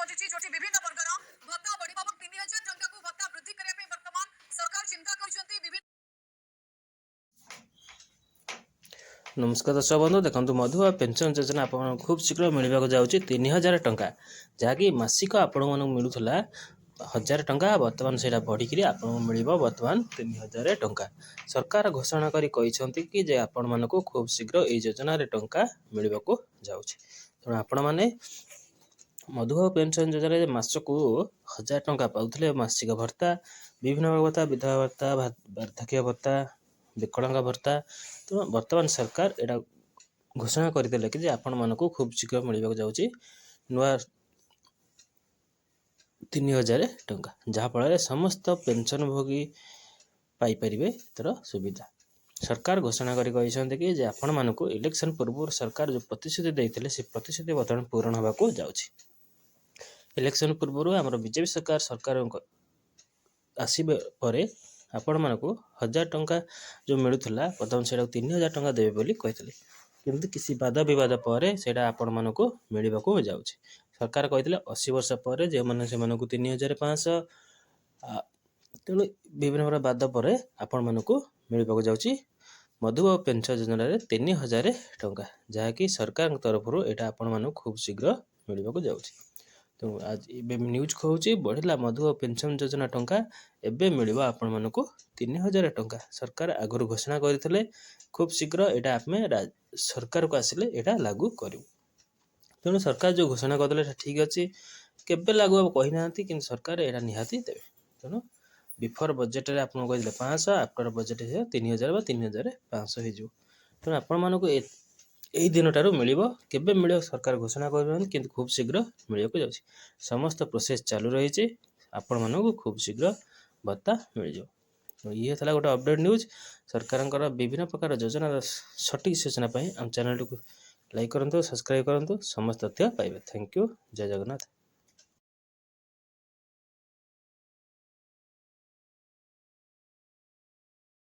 पहुंची जो विभिन्न वर्गर भत्ता बढ़िबा 3000 टंका को भत्ता वृद्धि करने पे वर्तमान सरकार चिंता करछंती विभिन्न। नमस्कार दर्शक बंधु देखो मधुआ पेंशन योजना आप खूब शीघ्र मिलवाक जाऊँगी 3000 टंका जहाँकि मासिक आपण मिलूला 1000 टंका बर्तमान से बढ़िकी आपको मिल बर्तमान 3000 टंका सरकार घोषणा करी कि जे आपण मानक खूब शीघ्र ये योजना टंका मिलवाक जाऊँगी तेणु आपण मैंने मधुआ पेंशन योजना मासक 1000 टंका पाते मासिक भत्ता विभिन्न भत्ता विधवा भत्ता वार्धक्य भत्ता विकलांग भत्ता तो बर्तमान सरकार एटा घोषणा करदे कि आपण मानक खूब शीघ्र मिलवाक जाऊँगी नुआ 3000 टंका जहाँफल समस्त पेंशन भोगी पाइपर तर सुविधा सरकार घोषणा करी कि जे आपण मानक इलेक्शन पूर्व सरकार जो प्रतिश्रुति देते से प्रतिश्रुति बर्तमान पूरण होगा जाऊँगी इलेक्शन पूर्व आम बीजेपी सरकार आसवे पर आपण मानक 1000 टंका जो मिलूला बर्तमान से 3000 टंका देवे बोली कहते किंतु किसी बाद विवाद पर से आपण मानक मिलवाक जाऊँगी सरकार कहते 80 वर्ष पर जो मैंने से 3500 तेणु विभिन्न प्रकार बाद पर आपण मानक मिलवाक जाऊँगी मधुआ पेंशन योजना 3000 टंका जहाँकि सरकार तरफ यहाँ आपण मानक खूब शीघ्र मिलवाक जाऊँगी तो आज न्यूज कहूँ बढ़ला मधुआ पेंशन योजना टंका एवं मिल आपण मानक 3000 टंका सरकार आगुरी घोषणा करते खूब शीघ्र यहाँ आम सरकार को आसिले यहाँ लागू करूँ तेणु सरकार जो घोषणा करदे ठीक अच्छे केबे लागू हम कही ना कि सरकार यहाँ निहाती देवे तेणु बिफोर बजेट रे आपन कहले 500 आफ्टर बजेट 3000 3500 हो तेणु आपण मानक यही दिन ठारू मिल केबे मिल सरकार घोषणा कर खूब शीघ्र मिलवाक जाऊँगी समस्त प्रोसेस चालू रही आपण मानक खूब शीघ्र भत्ता मिल जाओ तो ये था गोटे अपडेट न्यूज सरकार विभिन्न प्रकार योजना सटीक सूचना आम चैनल को लाइक करूँ सब्सक्राइब करूँ समस्त तथ्य पाइबे थैंक यू जय जगन्नाथ।